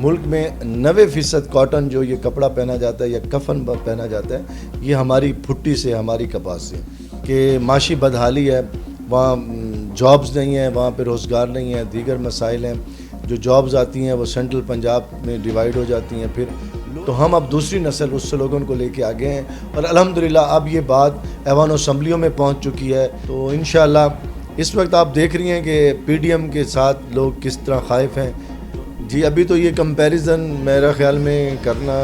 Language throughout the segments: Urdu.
ملک میں 90% کاٹن جو یہ کپڑا پہنا جاتا ہے یا کفن پہنا جاتا ہے یہ ہماری پھٹی سے ہماری کپاس سے کہ معاشی بدحالی ہے، وہاں جابز نہیں ہیں، وہاں پہ روزگار نہیں ہے، دیگر مسائل ہیں، جو جابز آتی ہیں وہ سینٹرل پنجاب میں ڈیوائیڈ ہو جاتی ہیں پھر تو ہم اب دوسری نسل اس سلوگن کو لے کے آگے ہیں اور الحمدللہ اب یہ بات ایوان اسمبلیوں میں پہنچ چکی ہے۔ تو انشاءاللہ اس وقت آپ دیکھ رہی ہیں کہ پی ڈی ایم کے ساتھ لوگ کس طرح خائف ہیں۔ جی ابھی تو یہ کمپیریزن میرا خیال میں کرنا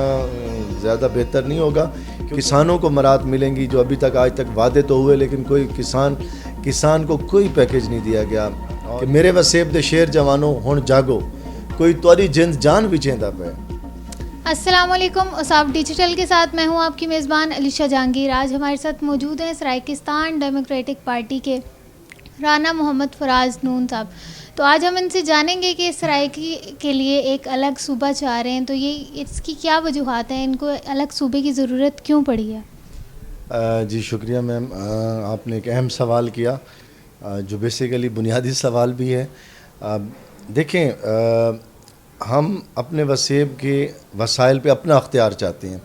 زیادہ بہتر نہیں ہوگا، کسانوں کو مراد ملیں گی جو ابھی تک آج تک وعدے تو ہوئے لیکن کوئی کسان کو کوئی پیکیج نہیں دیا گیا کہ میرے وسیب دے شیر جوانوں ہن جاگو کوئی توری جند جان بھی چیندا پہ۔ السلام علیکم، اصاف ڈیجیٹل کے ساتھ میں ہوں آپ کی میزبان علیشہ جہانگیر۔ آج ہمارے ساتھ موجود ہیں سرائیکستان ڈیموکریٹک پارٹی کے رانا محمد فراز نون صاحب۔ تو آج ہم ان سے جانیں گے کہ سرائیکی کے لیے ایک الگ صوبہ چاہ رہے ہیں، تو یہ اس کی کیا وجوہات ہیں، ان کو الگ صوبے کی ضرورت کیوں پڑی ہے؟ جی شکریہ میم، آپ نے ایک اہم سوال کیا جو بیسیکلی بنیادی سوال بھی ہے۔ دیکھیں ہم اپنے وسیب کے وسائل پہ اپنا اختیار چاہتے ہیں،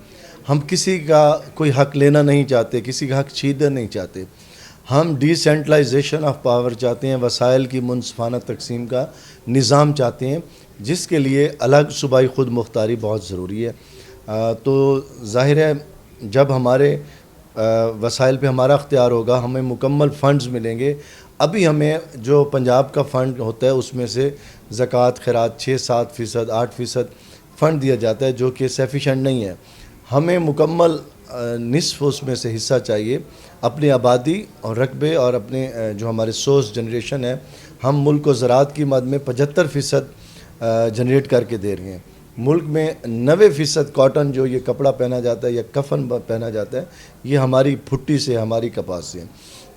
ہم کسی کا کوئی حق لینا نہیں چاہتے، کسی کا حق چھیننا نہیں چاہتے، ہم ڈی سینٹرلائزیشن آف پاور چاہتے ہیں، وسائل کی منصفانہ تقسیم کا نظام چاہتے ہیں جس کے لیے الگ صوبائی خود مختاری بہت ضروری ہے۔ تو ظاہر ہے جب ہمارے وسائل پہ ہمارا اختیار ہوگا ہمیں مکمل فنڈز ملیں گے۔ ابھی ہمیں جو پنجاب کا فنڈ ہوتا ہے اس میں سے زکوٰۃ خیرات 6-7%، 8% فنڈ دیا جاتا ہے جو کہ سفیشینٹ نہیں ہے۔ ہمیں مکمل نصف اس میں سے حصہ چاہیے اپنی آبادی اور رقبے اور اپنے جو ہمارے سورس جنریشن ہے، ہم ملک و زراعت کی مد میں 75% جنریٹ کر کے دے رہے ہیں۔ ملک میں 90% کاٹن جو یہ کپڑا پہنا جاتا ہے یا کفن پہنا جاتا ہے یہ ہماری پھٹی سے ہماری کپاس سے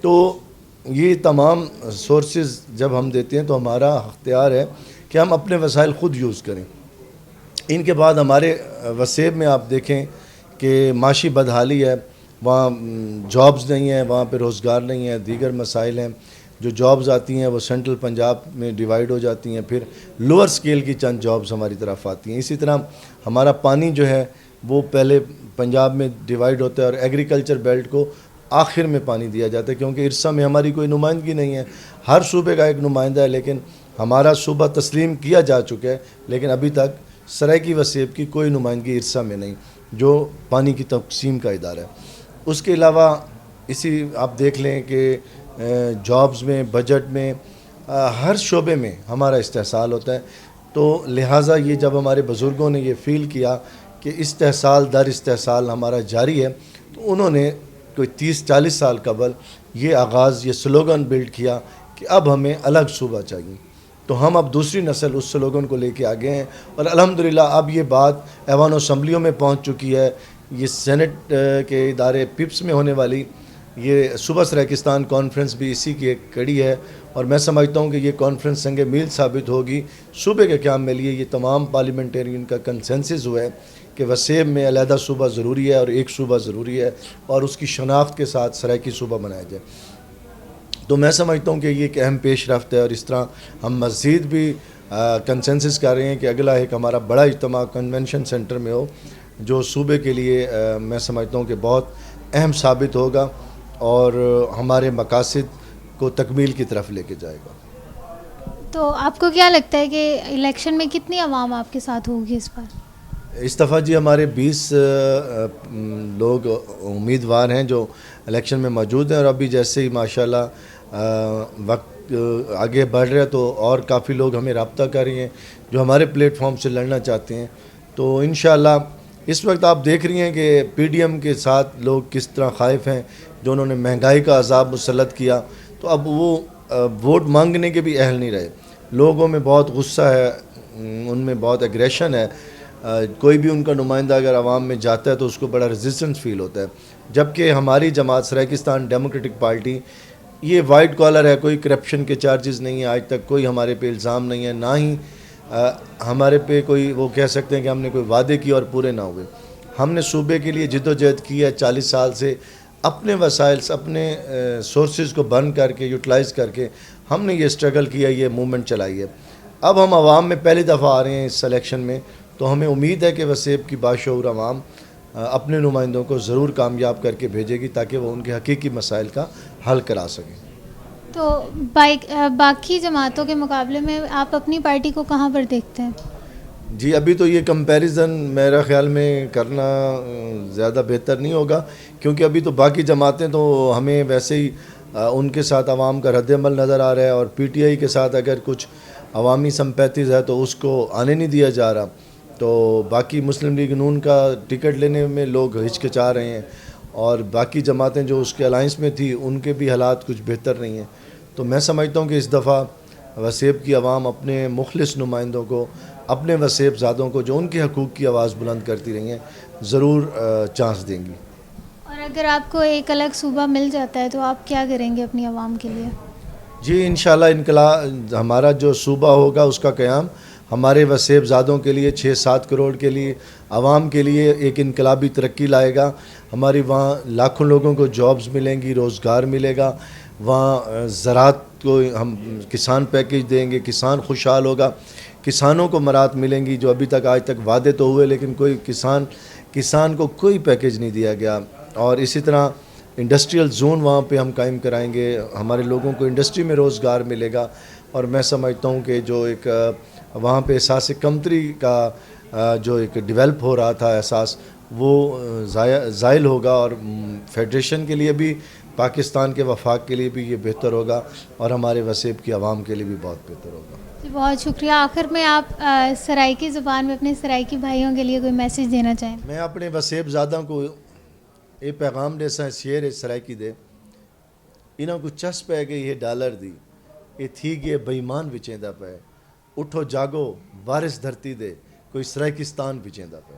تو یہ تمام سورسز جب ہم دیتے ہیں تو ہمارا اختیار ہے کہ ہم اپنے وسائل خود یوز کریں۔ ان کے بعد ہمارے وسیب میں آپ دیکھیں کہ معاشی بدحالی ہے، وہاں جابز نہیں ہیں، وہاں پہ روزگار نہیں ہے، دیگر مسائل ہیں، جو جابز آتی ہیں وہ سینٹرل پنجاب میں ڈیوائیڈ ہو جاتی ہیں پھر لوور سکیل کی چند جابز ہماری طرف آتی ہیں۔ اسی طرح ہمارا پانی جو ہے وہ پہلے پنجاب میں ڈیوائیڈ ہوتا ہے اور ایگریکلچر بیلٹ کو آخر میں پانی دیا جاتا ہے کیونکہ ارسا میں ہماری کوئی نمائندگی نہیں ہے، ہر صوبے کا ایک نمائندہ ہے لیکن ہمارا صوبہ تسلیم کیا جا چکا ہے لیکن ابھی تک سرائیکی وسیب کی کوئی نمائندگی ارسا میں نہیں جو پانی کی تقسیم کا ادارہ ہے۔ اس کے علاوہ اسی آپ دیکھ لیں کہ جابز میں، بجٹ میں، ہر شعبے میں ہمارا استحصال ہوتا ہے تو لہٰذا یہ جب ہمارے بزرگوں نے یہ فیل کیا کہ استحصال در استحصال ہمارا جاری ہے تو انہوں نے کوئی 30-40 سال قبل یہ آغاز، یہ سلوگن بلڈ کیا کہ اب ہمیں الگ صوبہ چاہیے۔ تو ہم اب دوسری نسل اس سلوگن کو لے کے آگے ہیں اور الحمدللہ اب یہ بات ایوان اسمبلیوں میں پہنچ چکی ہے۔ یہ سینٹ کے ادارے پپس میں ہونے والی یہ صوبہ سرائیکستان کانفرنس بھی اسی کی ایک کڑی ہے اور میں سمجھتا ہوں کہ یہ کانفرنس سنگ میل ثابت ہوگی صوبے کے قیام میں لیے۔ یہ تمام پارلیمنٹرین کا کنسنسس ہوا ہے کہ وسیب میں علیحدہ صوبہ ضروری ہے اور ایک صوبہ ضروری ہے اور اس کی شناخت کے ساتھ سرائیکی صوبہ بنایا جائے۔ تو میں سمجھتا ہوں کہ یہ ایک اہم پیش رفت ہے اور اس طرح ہم مزید بھی کنسنسس کر رہے ہیں کہ اگلا ایک ہمارا بڑا اجتماع کنونشن سینٹر میں ہو جو صوبے کے لیے میں سمجھتا ہوں کہ بہت اہم ثابت ہوگا اور ہمارے مقاصد کو تکمیل کی طرف لے کے جائے گا۔ تو آپ کو کیا لگتا ہے کہ الیکشن میں کتنی عوام آپ کے ساتھ ہوگی اس بار؟ اس دفعہ جی ہمارے 20 لوگ امیدوار ہیں جو الیکشن میں موجود ہیں اور ابھی جیسے ہی ماشاءاللہ وقت آگے بڑھ رہا ہے تو اور کافی لوگ ہمیں رابطہ کر رہے ہیں جو ہمارے پلیٹ فارم سے لڑنا چاہتے ہیں۔ تو انشاءاللہ اس وقت آپ دیکھ رہی ہیں کہ پی ڈی ایم کے ساتھ لوگ کس طرح خائف ہیں جو انہوں نے مہنگائی کا عذاب مسلط کیا تو اب وہ ووٹ مانگنے کے بھی اہل نہیں رہے۔ لوگوں میں بہت غصہ ہے، ان میں بہت ایگریشن ہے، کوئی بھی ان کا نمائندہ اگر عوام میں جاتا ہے تو اس کو بڑا ریزسٹنس فیل ہوتا ہے، جبکہ ہماری جماعت سرائیکستان ڈیموکریٹک پارٹی یہ وائٹ کالر ہے، کوئی کرپشن کے چارجز نہیں ہیں، آج تک کوئی ہمارے پہ الزام نہیں ہے، نہ ہی ہمارے پہ کوئی وہ کہہ سکتے ہیں کہ ہم نے کوئی وعدے کیے اور پورے نہ ہوئے۔ ہم نے صوبے کے لیے جد و جہد کی ہے 40 سال سے، اپنے وسائل سے، اپنے سورسز کو برن کر کے، یوٹیلائز کر کے ہم نے یہ اسٹرگل کیا، یہ موومنٹ چلائی ہے۔ اب ہم عوام میں پہلی دفعہ آ رہے ہیں اس سلیکشن میں، تو ہمیں امید ہے کہ وسیب کی باشعور عوام اپنے نمائندوں کو ضرور کامیاب کر کے بھیجے گی تاکہ وہ ان کے حقیقی مسائل کا حل کرا سکیں۔ تو باقی جماعتوں کے مقابلے میں آپ اپنی پارٹی کو کہاں پر دیکھتے ہیں؟ جی ابھی تو یہ کمپیریزن میرا خیال میں کرنا زیادہ بہتر نہیں ہوگا، کیونکہ ابھی تو باقی جماعتیں تو ہمیں ویسے ہی ان کے ساتھ عوام کا رد عمل نظر آ رہا ہے، اور پی ٹی آئی کے ساتھ اگر کچھ عوامی سمپیتھیز ہے تو اس کو آنے نہیں دیا جا رہا، تو باقی مسلم لیگ نون کا ٹکٹ لینے میں لوگ ہچکچا رہے ہیں، اور باقی جماعتیں جو اس کے الائنس میں تھی ان کے بھی حالات کچھ بہتر نہیں ہیں۔ تو میں سمجھتا ہوں کہ اس دفعہ وسیب کی عوام اپنے مخلص نمائندوں کو، اپنے وسیب زادوں کو جو ان کے حقوق کی آواز بلند کرتی رہی ہیں، ضرور چانس دیں گی۔ اور اگر آپ کو ایک الگ صوبہ مل جاتا ہے تو آپ کیا کریں گے اپنی عوام کے لیے؟ جی انشاءاللہ ہمارا جو صوبہ ہوگا اس کا قیام ہمارے وسیب زادوں کے لیے 6-7 کروڑ کے لیے عوام کے لیے ایک انقلابی ترقی لائے گا۔ ہماری وہاں لاکھوں لوگوں کو جابز ملیں گی، روزگار ملے گا، وہاں زراعت کو ہم کسان پیکیج دیں گے، کسان خوشحال ہوگا، کسانوں کو مراعات ملیں گی جو ابھی تک آج تک وعدے تو ہوئے لیکن کوئی کسان کو کوئی پیکیج نہیں دیا گیا۔ اور اسی طرح انڈسٹریل زون وہاں پہ ہم قائم کرائیں گے، ہمارے لوگوں کو انڈسٹری میں روزگار ملے گا، اور میں سمجھتا ہوں کہ جو ایک وہاں پہ احساس کمتری کا جو ایک ڈیولپ ہو رہا تھا احساس، وہ زائل ہوگا، اور فیڈریشن کے لیے بھی، پاکستان کے وفاق کے لیے بھی یہ بہتر ہوگا، اور ہمارے وسیب کی عوام کے لیے بھی بہت بہتر ہوگا۔ جی بہت شکریہ۔ آخر میں آپ سرائیکی زبان میں اپنے سرائیکی بھائیوں کے لیے کوئی میسیج دینا چاہیں؟ میں اپنے وسیب زادوں کو یہ پیغام دے شعر سرائیکی دے، انہوں کو چس پہ گئی ہے ڈالر دی، یہ تھی گئے بےمان بچیندہ پہ، اٹھو جاگو وارث دھرتی دے، کوئی سرائیکستان بچیندہ پہ۔